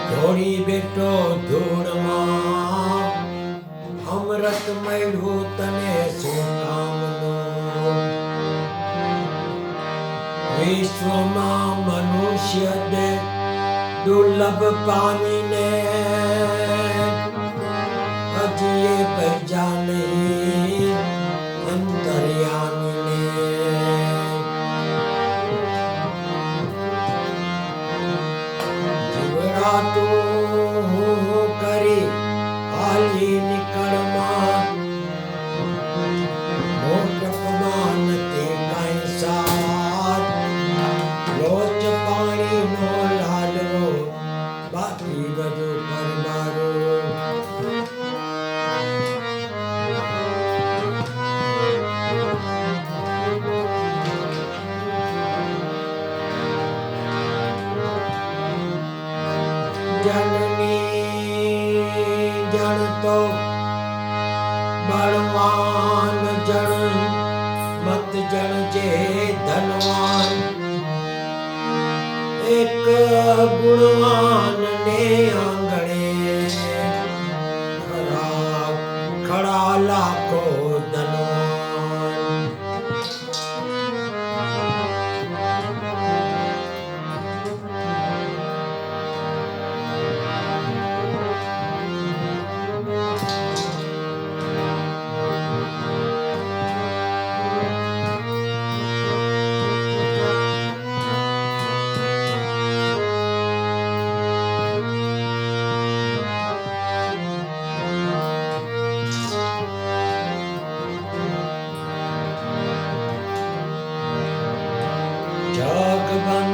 ધોળી બેઠો ધૂળમાં અમૃત મળ્યું તને શું કામનું વિશ્વમાં મનુષ્ય દે દુર્લભ પામીને હજી એ પૈજા નહીં અંતર્યામીને જીવડાતું કરી હાલી નીકળમાં મોટપમાં નથી કાંઈ સાથ લોચ પાણીનો લાડવો બાકી બધું પરમારું જનની જણ તો બળવાન જણ મત જણ જે ધનવાન એક ગુણવાન ને આંગણે ખડા લાખો ધનવાન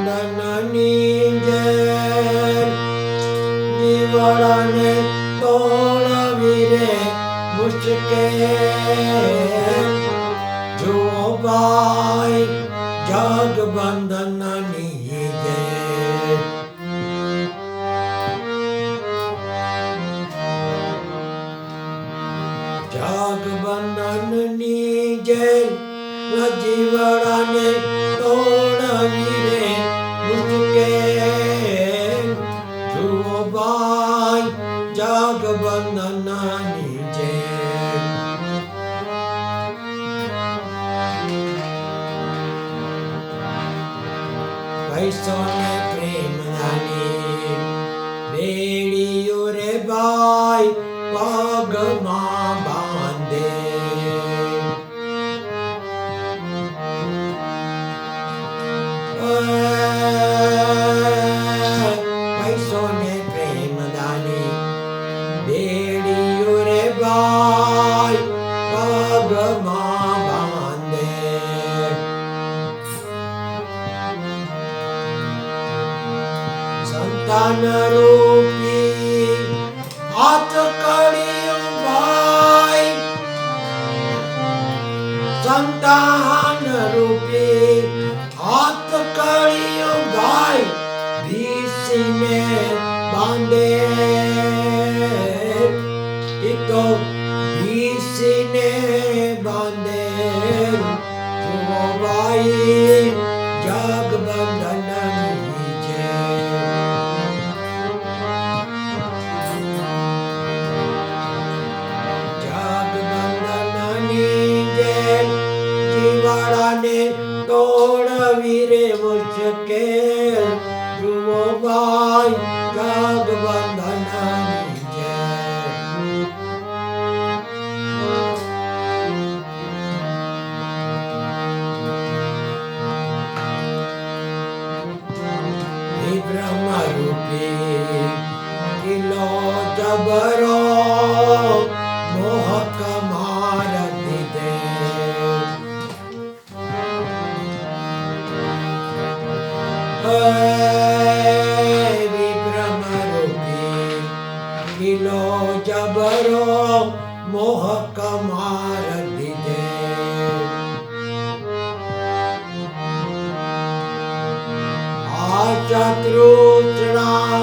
જગબંધનની જેમ જીવડાને તોડવી રે મુશ્કેલ જુઓ ભાઈ જગબંધનની જેમ જગબંધનની જેમ જીવડાને તોડવી રે મુશ્કેલ જુઓ ભાઈ જગબંધનની જેમ પૈસો ને પ્રેમ નાની બેડીઓ રે ભાઈ પગમાં બાંધે પૈસો ને પ્રેમ દાની બેડીઓ રે ભાઈ પગમાં બાંધે સંતાન રૂપી હાથ કળિયું ભાઈ સંતાન રૂપી હાથ કળિયું ભાઈ ભીસીને બાંધે તો ભીસીને બાંધે જુઓ ભાઈ જગબંધનની જેમ જગબંધનની જેમ જીવાડાને તોડવી રે મુશ્કેલ જુઓ ભાઈ જગબંધનની જેમ બ્રહ્મ રૂપી કિલો જબરો મોહક માર દીધે વિભ્રમ રૂપી કિલો જબરો મોહક માર દીધે ચતુર્ચણા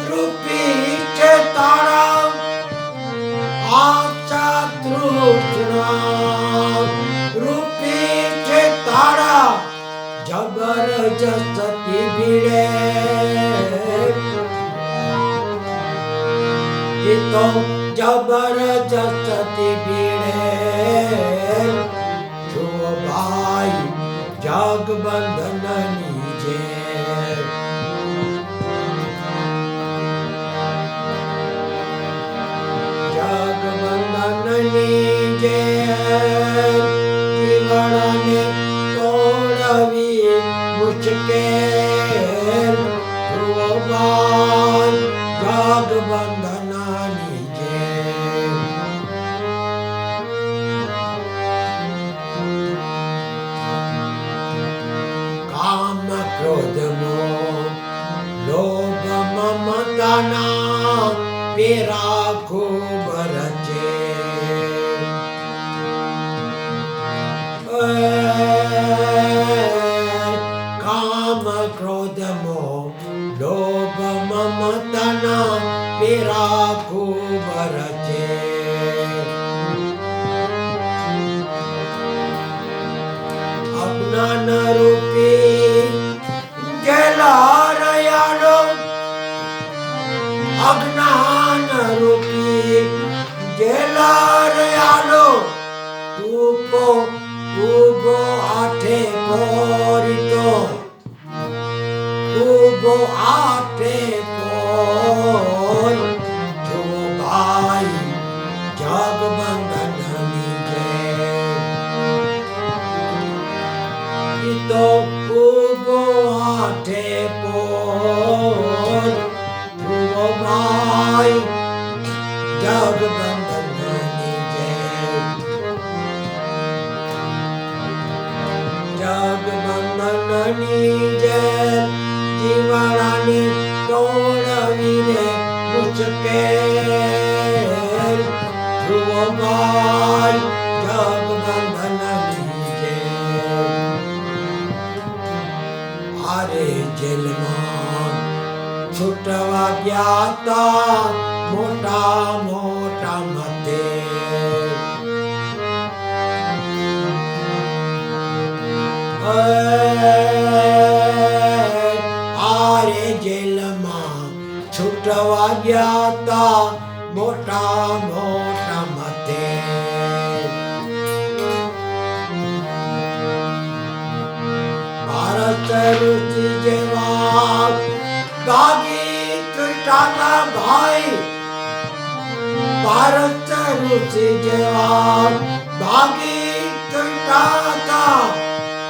રૂપી છે તારા આ ચતુર્ચણા રૂપી છે તારા જબરજસ્તી ભીડે तो जबरदस्ती भीड़े जो भाई जग बंधन नीजे जग बंधन नीजे जीवन ने तोड़वी मुश्किल जो भाई जग बंधन नीजे काम क्रोध मोह लोभ ममता नाम मेरा खूब रचे काम क्रोध मोह लोभ ममता नाम मेरा खूब रचे अज्ञान रूपी जलारयालो अज्ञान रूपी जलारयालो तूबो आठे पोरितो तूबो आठे पोर जो भाई जग बंधन नीजे तो तूबो आठे पोर जो भाई जग बंधन नीजे जग बंधन नीजे जीवनानी तोड़वी रे मुश्किल ध्रुव भाई जग बंधन नीजे अरे जेल में छुटवा ज्ञाता मोटा मोटा मते आरे जेल में छुटवा ज्ञाता मोटा मोटा मते भारत रुचि जवाब दागी टाटा भाई भारत रुचि जवाब दागी टाटा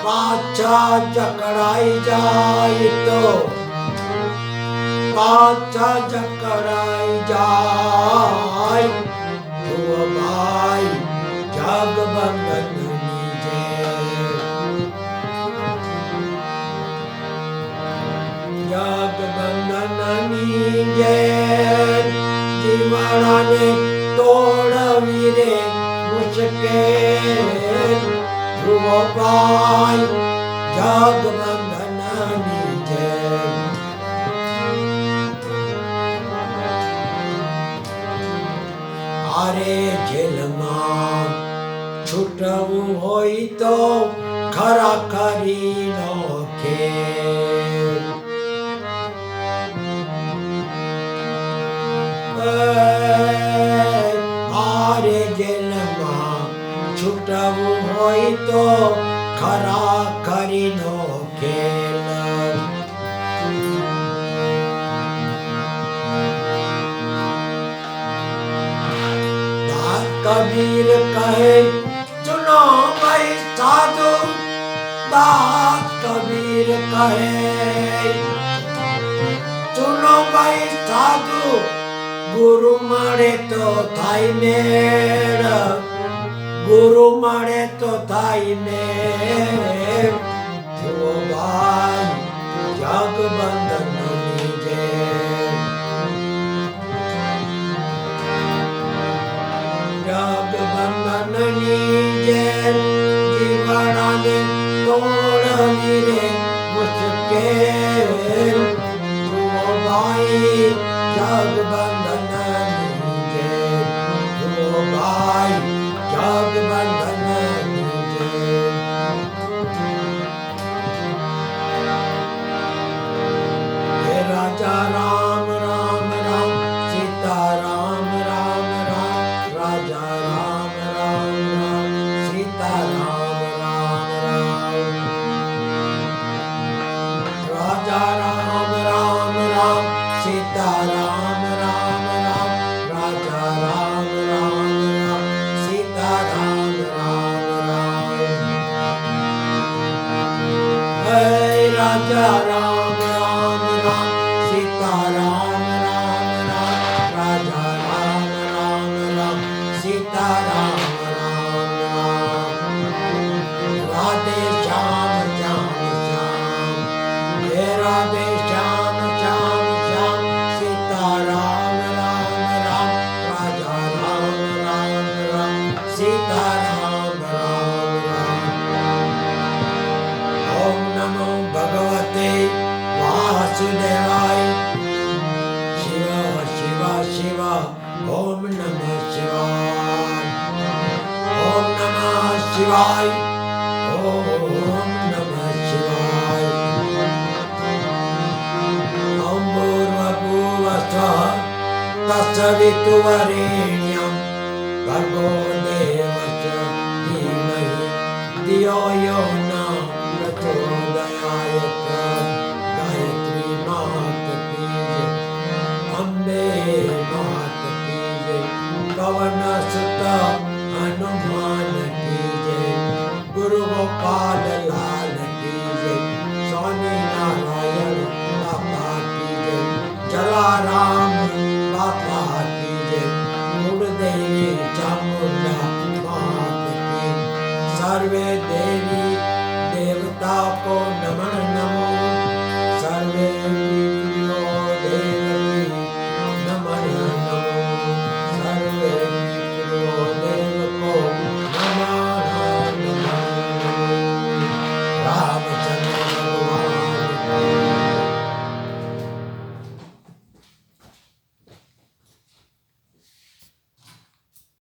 बाचा जकड़ाई जाए तो बाचा जकड़ाई जाए तो भाई जग बंधन नीजे जग बंधन नीजे जीवनाने तोड़वी रे मुश्किल ध्रुव भाई जग बंधन नीजे अरे जेल में छूटवू होई तो खरा करी नोखे आरे जेल में छूटवू होई तो खरा करी नोखे कबीर कहे सुनो भाई साधु दास कबीर कहे सुनो भाई साधु गुरु मारे तो थाई मेर गुरु मारे तो थाई मेर जो भाई जग बंधन नीजे जग बंधन नीजे जीवनाने तोड़वी रे मुश्किल जो भाई जग बंधन नीजे जो भाई जग बंधन नीजे हे राजा राम राम राम सीता राम राम राम राम राजा राम राम राम सीता राम राम राम हे राजा राम राम राम सीता राम राम राम राजा राम राम राम सीता राम राम राम राधे श्याम श्याम श्याम हे राधे श्याम श्याम श्याम सीता राम राम राम राजा राम राम राम सीता राम राम राम ओम नमो भगवते वासुदेवाय शिव शिव शिव ओम नमः शिवाय ओम नमः शिवाय ओम नमः शिवाय ओम भूर्भुवस्सुवः तत्सवितुर्वरेण्यं भर्गो देवस्य धीमहि धियो यो नः प्रचोदयात् गायत्री मात की जय अम्बे मात की जय पवन